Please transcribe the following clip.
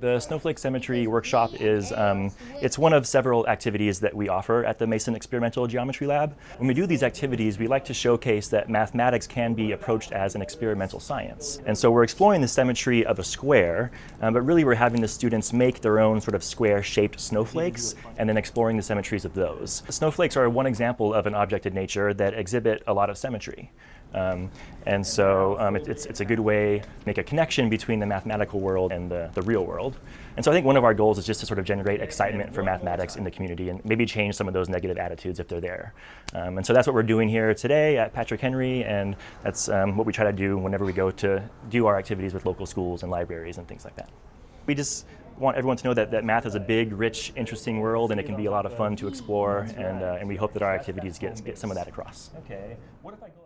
The Snowflake Symmetry workshop is it's one of several activities that we offer at the Mason Experimental Geometry Lab. When we do these activities, we like to showcase that mathematics can be approached as an experimental science. And so we're exploring the symmetry of a square, but really we're having the students make their own sort of square-shaped snowflakes and then exploring the symmetries of those. Snowflakes are one example of an object in nature that exhibit a lot of symmetry. It's a good way to make a connection between the mathematical world and the real world. And so I think one of our goals is just to sort of generate excitement for mathematics in the community and maybe change some of those negative attitudes if they're there. And so that's what we're doing here today at Patrick Henry, and that's what we try to do whenever we go to do our activities with local schools and libraries and things like that. We just want everyone to know that math is a big, rich, interesting world, and it can be a lot of fun to explore, and we hope that our activities get some of that across. Okay. What if I go